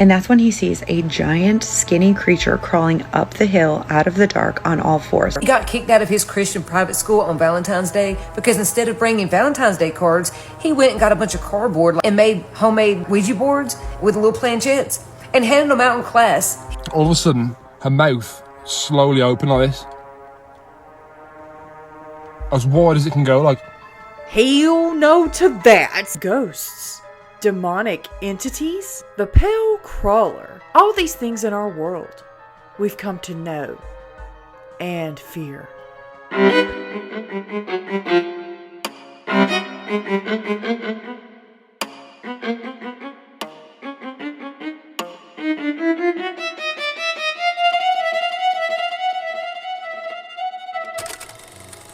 And that's when he sees a giant, skinny creature crawling up the hill out of the dark on all fours. He got kicked out of his Christian private school on Valentine's Day because instead of bringing Valentine's Day cards, he went and got a bunch of cardboard and made homemade Ouija boards with little planchettes and handed them out in class. All of a sudden, her mouth slowly opened like this. As wide as it can go, like. Hell no to that. Ghosts, demonic entities, the pale crawler, all these things in our world we've come to know and fear.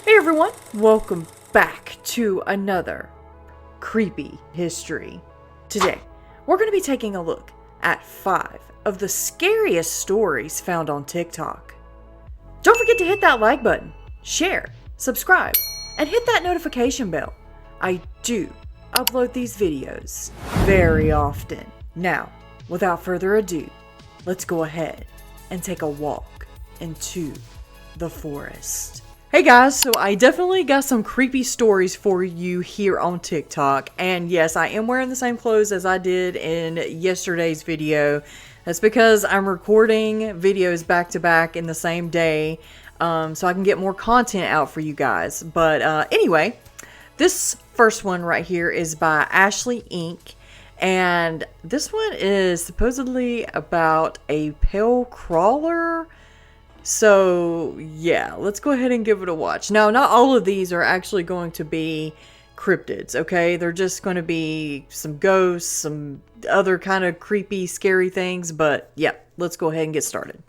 Hey everyone, welcome back to another creepy history. Today, we're going to be taking a look at 5 of the scariest stories found on TikTok. Don't forget to hit that like button, share, subscribe, and hit that notification bell. I do upload these videos very often. Now, without further ado, let's go ahead and take a walk into the forest. Hey guys, so I definitely got some creepy stories for you here on TikTok. And yes, I am wearing the same clothes as I did in yesterday's video. That's because I'm recording videos back to back in the same day, so I can get more content out for you guys. But anyway, this first one right here is by Ashley Inc. And this one is supposedly about a pale crawler. So yeah, let's go ahead and give it a watch. Now, not all of these are actually going to be cryptids, okay? They're just going to be some ghosts, some other kind of creepy, scary things. But yeah, let's go ahead and get started.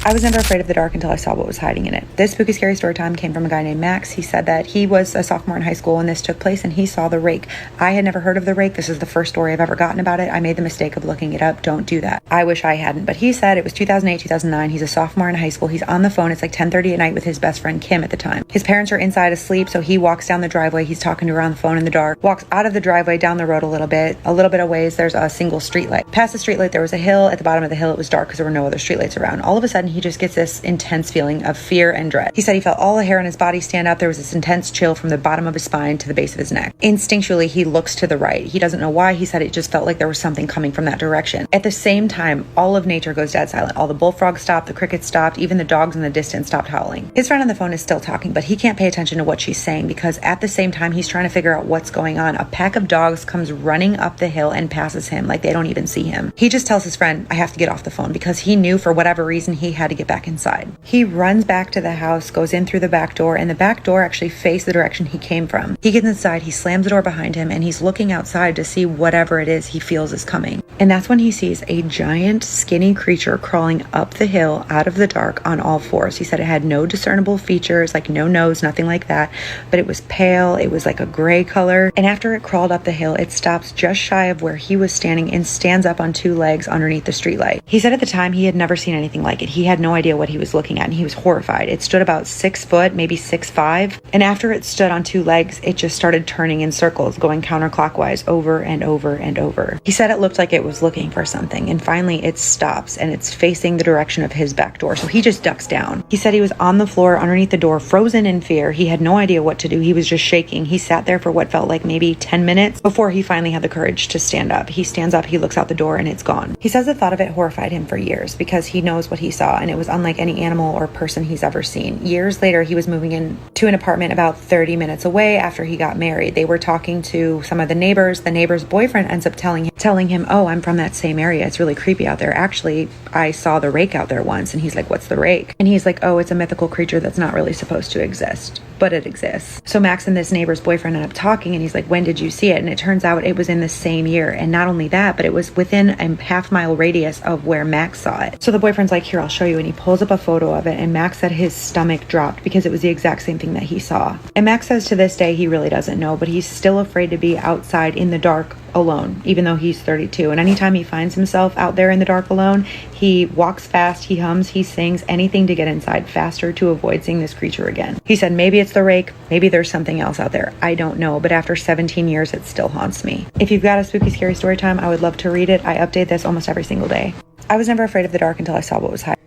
I was never afraid of the dark until I saw what was hiding in it. This spooky scary story time came from a guy named Max. He said that he was a sophomore in high school when this took place and he saw the rake. I had never heard of the rake. This is the first story I've ever gotten about it. I made the mistake of looking it up. Don't do that. I wish I hadn't. But he said it was 2008, 2009. He's a sophomore in high school. He's on the phone. It's like 10:30 at night with his best friend Kim at the time. His parents are inside asleep, so he walks down the driveway. He's talking to her on the phone in the dark. Walks out of the driveway down the road a little bit of ways. There's a single streetlight. Past the streetlight, there was a hill. At the bottom of the hill, it was dark because there were no other streetlights around. All of a sudden, he just gets this intense feeling of fear and dread. He said he felt all the hair on his body stand up. There was this intense chill from the bottom of his spine to the base of his neck. Instinctually, he looks to the right. He doesn't know why. He said it just felt like there was something coming from that direction. At the same time, all of nature goes dead silent. All the bullfrogs stopped, the crickets stopped, even the dogs in the distance stopped howling. His friend on the phone is still talking, but he can't pay attention to what she's saying because at the same time, he's trying to figure out what's going on. A pack of dogs comes running up the hill and passes him like they don't even see him. He just tells his friend, I have to get off the phone, because he knew for whatever reason he had to get back inside. He runs back to the house, goes in through the back door, and the back door actually faced the direction he came from. He gets inside, he slams the door behind him, and he's looking outside to see whatever it is he feels is coming. And that's when he sees a giant, skinny creature crawling up the hill out of the dark on all fours. He said it had no discernible features, like no nose, nothing like that, but it was pale, it was like a gray color, and after it crawled up the hill, it stops just shy of where he was standing and stands up on 2 legs underneath the streetlight. He said at the time he had never seen anything like it. He had no idea what he was looking at, and he was horrified. It stood about 6 foot, maybe 6'5", and after it stood on 2 legs, it just started turning in circles, going counterclockwise over and over and over. He said it looked like it was looking for something, and finally it stops, and it's facing the direction of his back door, so he just ducks down. He said he was on the floor underneath the door, frozen in fear. He had no idea what to do. He was just shaking. He sat there for what felt like maybe 10 minutes before he finally had the courage to stand up. He stands up, he looks out the door, and it's gone. He says the thought of it horrified him for years because he knows what he saw, and it was unlike any animal or person he's ever seen. Years later, he was moving into an apartment about 30 minutes away after he got married. They were talking to some of the neighbors. The neighbor's boyfriend ends up telling him, oh, I'm from that same area. It's really creepy out there. Actually, I saw the rake out there once. And he's like, what's the rake? And he's like, oh, it's a mythical creature that's not really supposed to exist, but it exists. So Max and this neighbor's boyfriend end up talking, and he's like, when did you see it? And it turns out it was in the same year. And not only that, but it was within a half-mile radius of where Max saw it. So the boyfriend's like, here, I'll show you. And he pulls up a photo of it, and Max said his stomach dropped because it was the exact same thing that he saw. And Max says to this day he really doesn't know, but he's still afraid to be outside in the dark alone, even though he's 32. And anytime he finds himself out there in the dark alone, he walks fast, he hums, he sings, anything to get inside faster to avoid seeing this creature again. He said maybe it's the rake, maybe there's something else out there. I don't know, but after 17 years, it still haunts me. If you've got a spooky, scary story time, I would love to read it. I update this almost every single day. I was never afraid of the dark until I saw what was hiding.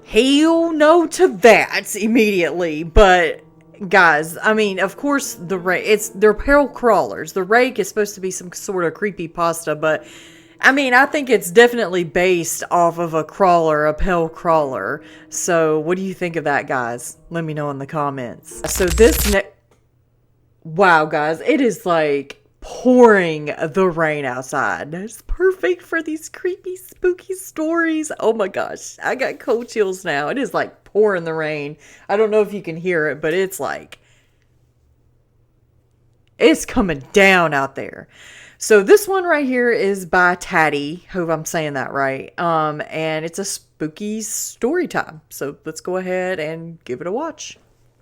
Hell no to that immediately. But guys, I mean, of course the rake, they're hell crawlers. The rake is supposed to be some sort of creepy pasta, but I mean, I think it's definitely based off of a crawler, a hell crawler. So what do you think of that, guys? Let me know in the comments. So wow, guys, it is like pouring the rain outside. That's perfect for these creepy, spooky stories. Oh my gosh, I got cold chills now. It is like pouring the rain. I don't know if you can hear it, but it's like, it's coming down out there. So this one right here is by Taddy. Hope I'm saying that right. And it's a spooky story time. So let's go ahead and give it a watch.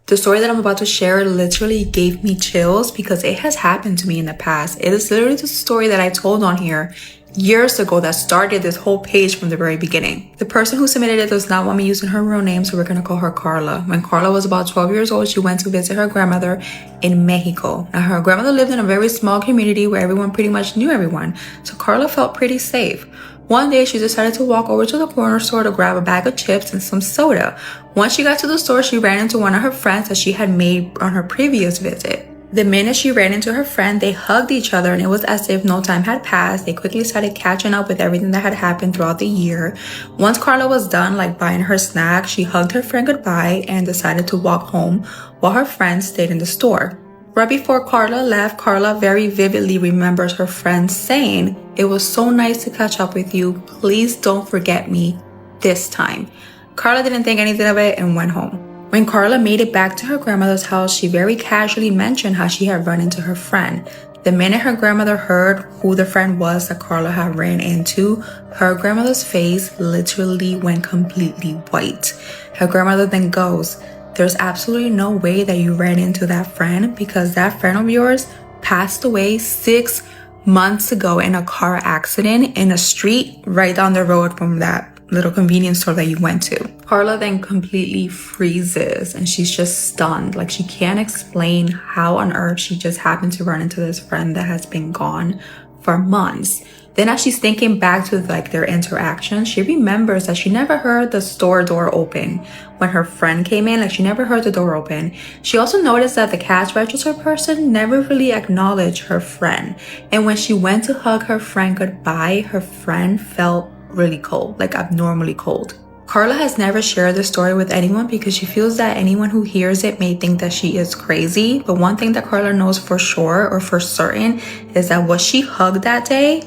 The story that I'm about to share literally gave me chills because it has happened to me in the past. It is literally the story that I told on here years ago that started this whole page from the very beginning. The person who submitted it does not want me using her real name, so we're going to call her Carla. When Carla was about 12 years old, she went to visit her grandmother in Mexico. Now, her grandmother lived in a very small community where everyone pretty much knew everyone, so Carla felt pretty safe. One day, she decided to walk over to the corner store to grab a bag of chips and some soda. Once she got to the store, she ran into one of her friends that she had made on her previous visit. The minute she ran into her friend, they hugged each other, and it was as if no time had passed. They quickly started catching up with everything that had happened throughout the year. Once Carla was done, like buying her snack, she hugged her friend goodbye and decided to walk home while her friend stayed in the store. Right before Carla left, Carla very vividly remembers her friend saying, "It was so nice to catch up with you. Please don't forget me this time." Carla didn't think anything of it and went home. When Carla made it back to her grandmother's house, she very casually mentioned how she had run into her friend. The minute her grandmother heard who the friend was that Carla had ran into, her grandmother's face literally went completely white. Her grandmother then goes, "There's absolutely no way that you ran into that friend because that friend of yours passed away 6 months ago in a car accident in a street right down the road from that little convenience store that you went to." Carla then completely freezes and she's just stunned. Like, she can't explain how on earth she just happened to run into this friend that has been gone for months. Then as she's thinking back to like their interaction, she remembers that she never heard the store door open when her friend came in. Like, she never heard the door open. She also noticed that the cash register person never really acknowledged her friend. And when she went to hug her friend goodbye, her friend felt really cold, like abnormally cold. Carla has never shared the story with anyone because she feels that anyone who hears it may think that she is crazy. But one thing that Carla knows for sure or for certain is that what she hugged that day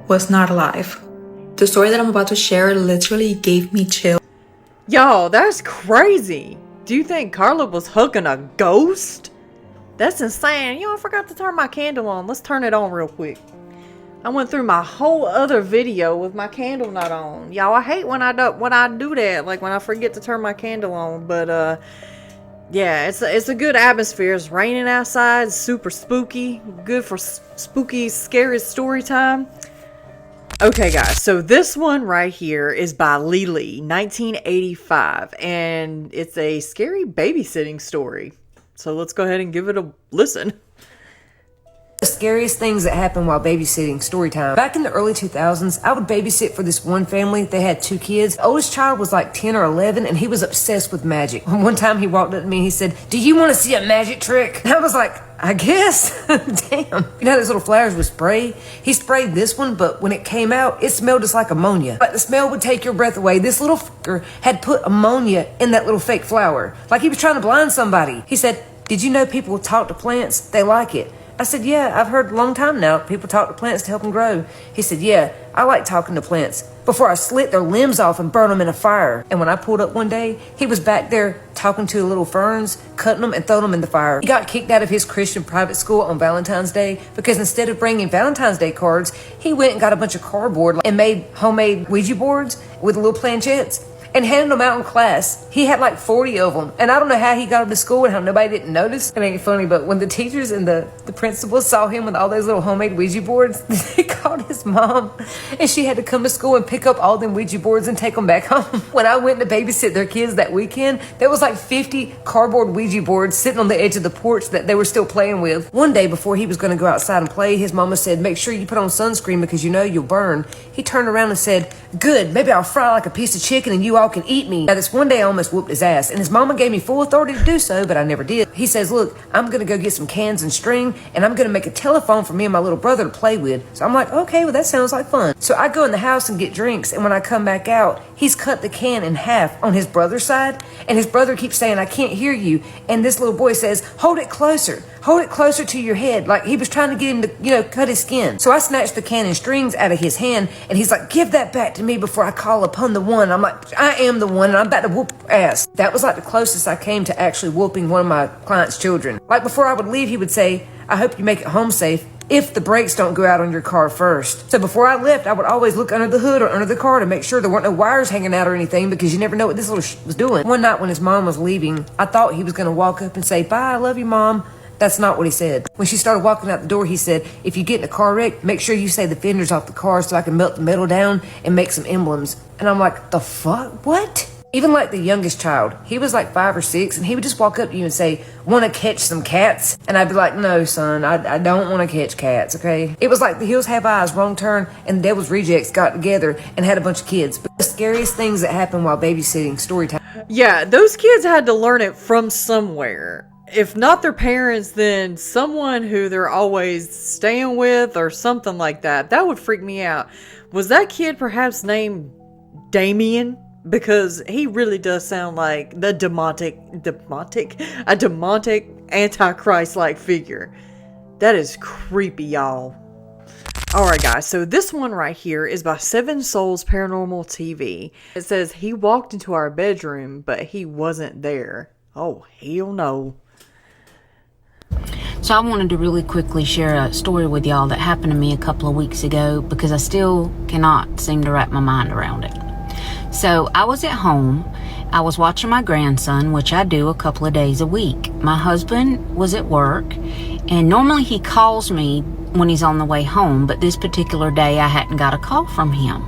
was not alive. The story that I'm about to share literally gave me chills. Y'all, that's crazy. Do you think Carla was hugging a ghost? That's insane. Y'all, I forgot to turn my candle on. Let's turn it on real quick. I went through my whole other video with my candle not on. Y'all, I hate when I do that, like when I forget to turn my candle on. But yeah, it's a good atmosphere. It's raining outside, it's super spooky, good for spooky, scary story time. Okay, guys, so this one right here is by Lily, 1985, and it's a scary babysitting story. So let's go ahead and give it a listen. The scariest things that happened while babysitting story time. Back in the early 2000s, I would babysit for this one family. They had 2 kids. The oldest child was like 10 or 11, and he was obsessed with magic. One time he walked up to me and he said, "Do you want to see a magic trick?" And I was like, "I guess." Damn. You know how those little flowers with spray? He sprayed this one, but when it came out, it smelled just like ammonia. Like the smell would take your breath away. This little fucker had put ammonia in that little fake flower. Like he was trying to blind somebody. He said, "Did you know people talk to plants? They like it." I said, "Yeah, I've heard a long time now. People talk to plants to help them grow." He said, "Yeah, I like talking to plants before I slit their limbs off and burn them in a fire." And when I pulled up one day, he was back there talking to the little ferns, cutting them and throwing them in the fire. He got kicked out of his Christian private school on Valentine's Day because instead of bringing Valentine's Day cards, he went and got a bunch of cardboard and made homemade Ouija boards with little planchettes. and handed them out in class. He had like 40 of them. And I don't know how he got them to school and how nobody didn't notice. It ain't funny, but when the teachers and the principals saw him with all those little homemade Ouija boards, they called his mom. And she had to come to school and pick up all them Ouija boards and take them back home. When I went to babysit their kids that weekend, there was like 50 cardboard Ouija boards sitting on the edge of the porch that they were still playing with. One day before he was going to go outside and play, his mama said, make sure you put on sunscreen because you know you'll burn. He turned around and said, good, maybe I'll fry like a piece of chicken and you all can eat me. Now this one day I almost whooped his ass, and his mama gave me full authority to do so, but I never did. He says, look, I'm gonna go get some cans and string, and I'm gonna make a telephone for me and my little brother to play with. So I'm like, okay, well that sounds like fun. So I go in the house and get drinks, and when I come back out, he's cut the can in half on his brother's side, and his brother keeps saying, I can't hear you. And this little boy says, hold it closer to your head, like he was trying to get him to, cut his skin. So I snatched the can and strings out of his hand, and he's like, give that back to me before I call upon the one. I'm like, I am the one, and I'm about to whoop ass. That was like the closest I came to actually whooping one of my client's children. Like before I would leave, he would say, I hope you make it home safe if the brakes don't go out on your car first. So before I left, I would always look under the hood or under the car to make sure there weren't no wires hanging out or anything, because you never know what this little was doing. One night when his mom was leaving, I thought he was going to walk up and say, bye, I love you, Mom. That's not what he said. When she started walking out the door, he said, if you get in a car wreck, make sure you say the fenders off the car so I can melt the metal down and make some emblems. And I'm like, the fuck? What? Even like the youngest child, he was like 5 or 6, and he would just walk up to you and say, want to catch some cats? And I'd be like, no, son, I don't want to catch cats, okay? It was like The Hills Have Eyes, Wrong Turn, and the Devil's Rejects got together and had a bunch of kids. But the scariest things that happened while babysitting story time. Yeah, those kids had to learn it from somewhere. If not their parents, then someone who they're always staying with or something like that. That would freak me out. Was that kid perhaps named Damien? Because he really does sound like a demonic antichrist-like figure. That is creepy, y'all. Alright guys, so this one right here is by Seven Souls Paranormal TV. It says, he walked into our bedroom, but he wasn't there. Oh, hell no. So I wanted to really quickly share a story with y'all that happened to me a couple of weeks ago, because I still cannot seem to wrap my mind around it. So I was at home. I was watching my grandson, which I do a couple of days a week. My husband was at work, and normally he calls me when he's on the way home, but this particular day I hadn't got a call from him.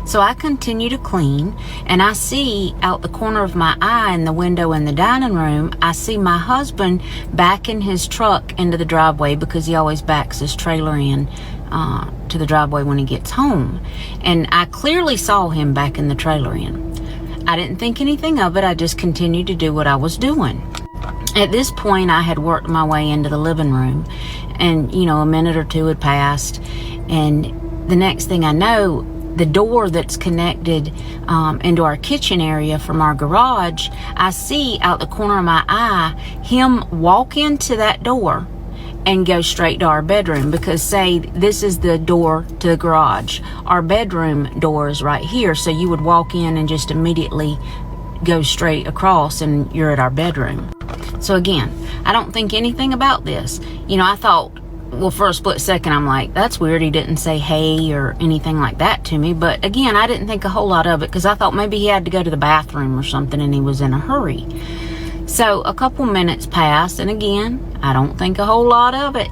So I continue to clean, and I see out the corner of my eye in the window in the dining room, I see my husband backing his truck into the driveway, because he always backs his trailer in to the driveway when he gets home. And I clearly saw him backing the trailer in. I didn't think anything of it. I just continued to do what I was doing. At this point, I had worked my way into the living room, and a minute or two had passed, and the next thing I know, the door that's connected into our kitchen area from our garage, I see out the corner of my eye him walk into that door and go straight to our bedroom, because say this is the door to the garage. Our bedroom door is right here, so you would walk in and just immediately go straight across and you're at our bedroom. So again, I don't think anything about this. I thought, well, for a split second, I'm like, that's weird. He didn't say hey or anything like that to me. But again, I didn't think a whole lot of it, because I thought maybe he had to go to the bathroom or something and he was in a hurry. So a couple minutes passed, and again, I don't think a whole lot of it.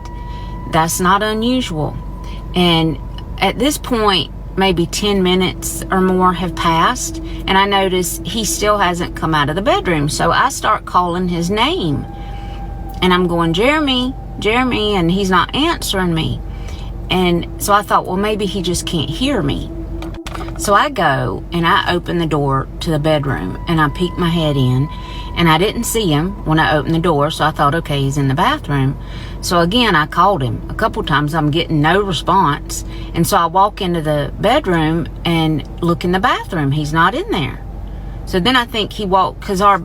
That's not unusual. And at this point, maybe 10 minutes or more have passed, and I notice he still hasn't come out of the bedroom. So I start calling his name, and I'm going, Jeremy, and he's not answering me. And so I thought, well, maybe he just can't hear me. So I go and I open the door to the bedroom, and I peek my head in, and I didn't see him when I opened the door. So I thought, okay, he's in the bathroom. So again, I called him a couple times. I'm getting no response. And so I walk into the bedroom and look in the bathroom. He's not in there. So then I think he walked, because our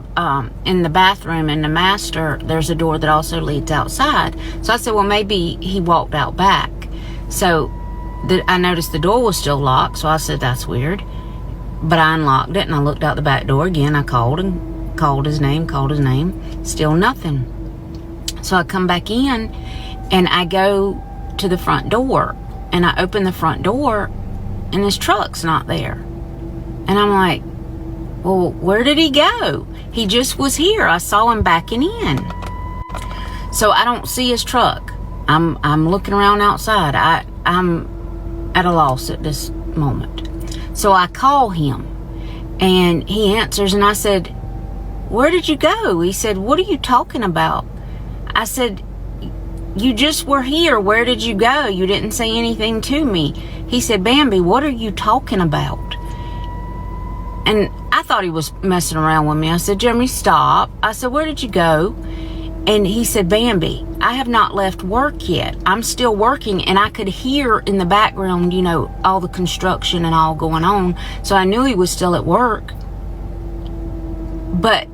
in the bathroom in the master, there's a door that also leads outside. So I said, well, maybe he walked out back. So I noticed the door was still locked. So I said, that's weird. But I unlocked it, and I looked out the back door again. I called his name, still nothing. So I come back in, and I go to the front door, and I open the front door, and his truck's not there. And I'm like, Well, where did he go? He just was here. I saw him backing in. So I don't see his truck. I'm looking around outside. I'm at a loss at this moment. So I call him, and he answers, and I said, where did you go? He said, what are you talking about? I said, you just were here. Where did you go? You didn't say anything to me. He said, Bambi, what are you talking about? And I thought he was messing around with me. I said, Jeremy, stop. I said, where did you go? And he said, Bambi, I have not left work yet. I'm still working, and I could hear in the background, you know, all the construction and all going on. So I knew he was still at work. But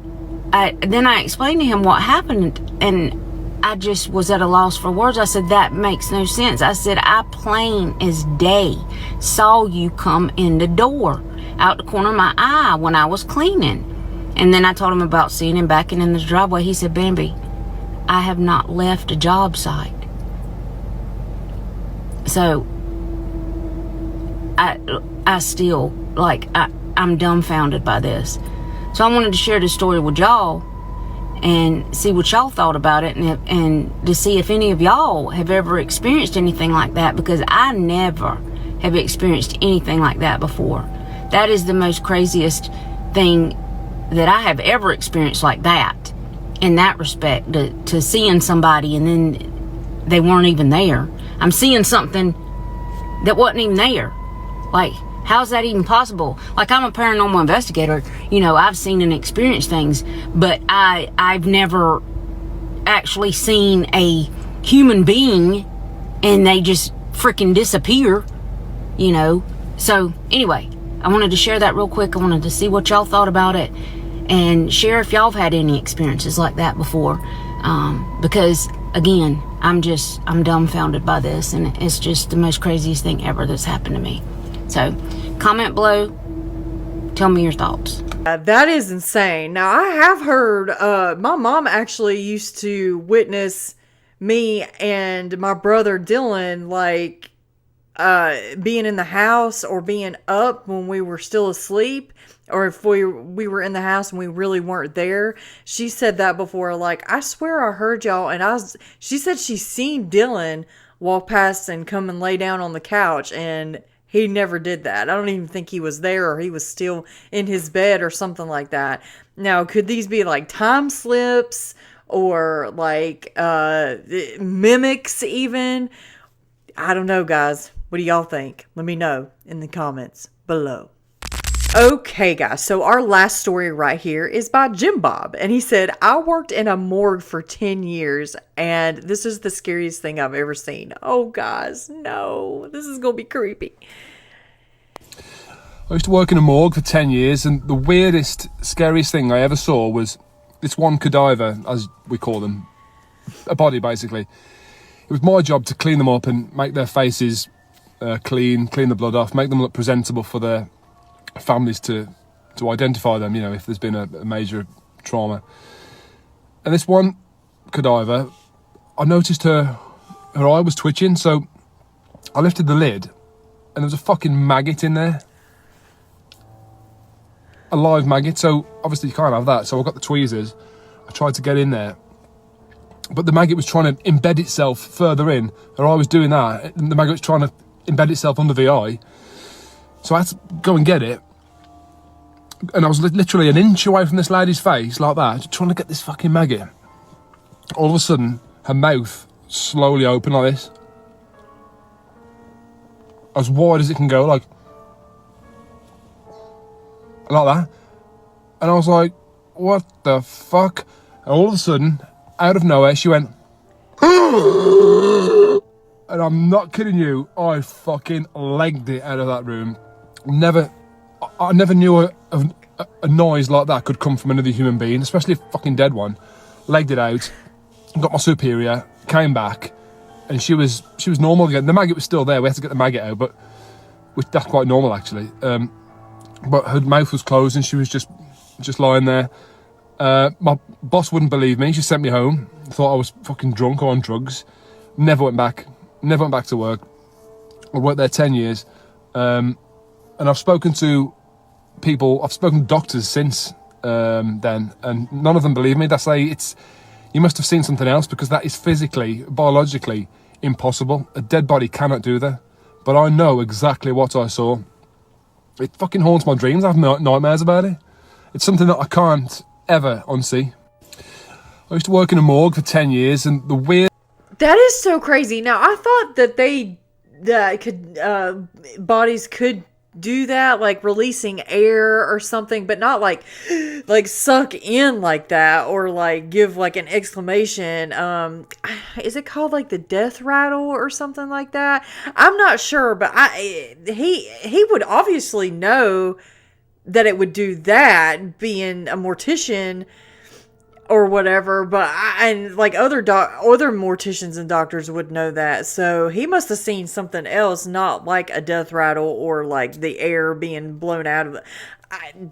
then I explained to him what happened, and I just was at a loss for words. I said, that makes no sense. I said, I plain as day saw you come in the door out the corner of my eye when I was cleaning. And then I told him about seeing him backing in the driveway. He said, Bambi, I have not left a job site. So I still, like, I'm dumbfounded by this. So I wanted to share this story with y'all and see what y'all thought about it, and to see if any of y'all have ever experienced anything like that, because I never have experienced anything like that before. That is the most craziest thing that I have ever experienced like that, in that respect, to seeing somebody and then they weren't even there. I'm seeing something that wasn't even there. Like, how's that even possible? Like, I'm a paranormal investigator. You know, I've seen and experienced things, but I've never actually seen a human being and they just freaking disappear, you know. So, anyway, I wanted to share that real quick. I wanted to see what y'all thought about it and share if y'all have had any experiences like that before. Because, again, I'm dumbfounded by this, and it's just the most craziest thing ever that's happened to me. So, comment below. Tell me your thoughts. That is insane. Now, I have heard, my mom actually used to witness me and my brother Dylan, like, being in the house or being up when we were still asleep, or if we were in the house and we really weren't there. She said that before, like, I swear I heard y'all, and she said she seen Dylan walk past and come and lay down on the couch, and he never did that. I don't even think he was there, or he was still in his bed or something like that. Now, could these be like time slips or like mimics even? I don't know, guys. What do y'all think? Let me know in the comments below. Okay, guys, so our last story right here is by Jim Bob, and he said, I worked in a morgue for 10 years, and this is the scariest thing I've ever seen. Oh, guys, no, this is gonna be creepy. I used to work in a morgue for 10 years, and the weirdest, scariest thing I ever saw was this one cadaver, as we call them, a body basically. It was my job to clean them up and make their faces clean the blood off, make them look presentable for their families to identify them, you know, if there's been a major trauma. And this one cadaver, I noticed her eye was twitching, so I lifted the lid and there was a fucking maggot in there. A live maggot, so obviously you can't have that. So I got the tweezers, I tried to get in there, but the maggot was trying to embed itself further in. Her eye was doing that, and the maggot was trying to embed itself under the eye. So I had to go and get it. And I was literally an inch away from this lady's face, like that, trying to get this fucking maggot. All of a sudden, her mouth slowly opened like this. As wide as it can go, like that. And I was like, what the fuck? And all of a sudden, out of nowhere, she went, and I'm not kidding you, I fucking legged it out of that room. I never knew a noise like that could come from another human being, especially a fucking dead one. Legged it out, got my superior, came back, and she was normal again. The maggot was still there. We had to get the maggot out, but that's quite normal actually. But her mouth was closed and she was just lying there. My boss wouldn't believe me. She sent me home. Thought I was fucking drunk or on drugs. Never went back to work. I worked there 10 years. And I've spoken to people, I've spoken to doctors since then, and none of them believe me. They say you must have seen something else, because that is physically, biologically impossible. A dead body cannot do that. But I know exactly what I saw. It fucking haunts my dreams. I have nightmares about it. It's something that I can't ever unsee. I used to work in a morgue for 10 years, and the weird... That is so crazy. Now, I thought that bodies could do that, like releasing air or something, but not like suck in like that, or like give like an exclamation. Is it called like the death rattle or something like that? I'm not sure, but he would obviously know that it would do that, being a mortician or whatever, but other morticians and doctors would know that. So he must have seen something else, not like a death rattle or like the air being blown out of it.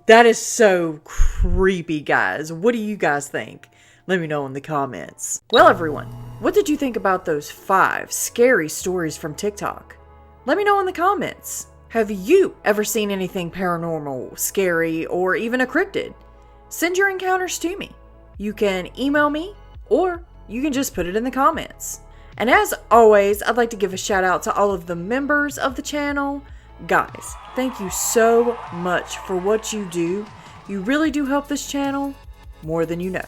That is so creepy, guys. What do you guys think? Let me know in the comments. Well, everyone, what did you think about those 5 scary stories from TikTok? Let me know in the comments. Have you ever seen anything paranormal, scary, or even a cryptid? Send your encounters to me. You can email me, or you can just put it in the comments. And as always, I'd like to give a shout out to all of the members of the channel. Guys, thank you so much for what you do. You really do help this channel more than you know.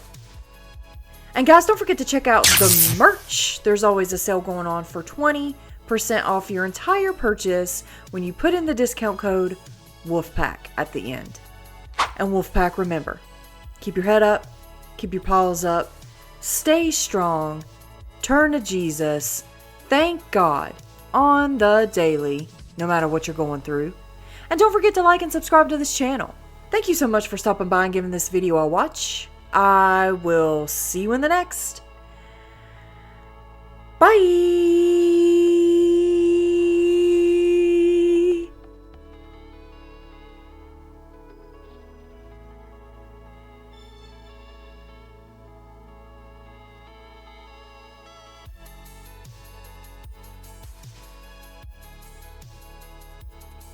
And guys, don't forget to check out the merch. There's always a sale going on for 20% off your entire purchase when you put in the discount code Wolfpack at the end. And Wolfpack, remember, keep your head up. Keep your paws up, stay strong, turn to Jesus, thank God on the daily, no matter what you're going through. And don't forget to like and subscribe to this channel. Thank you so much for stopping by and giving this video a watch. I will see you in the next. Bye!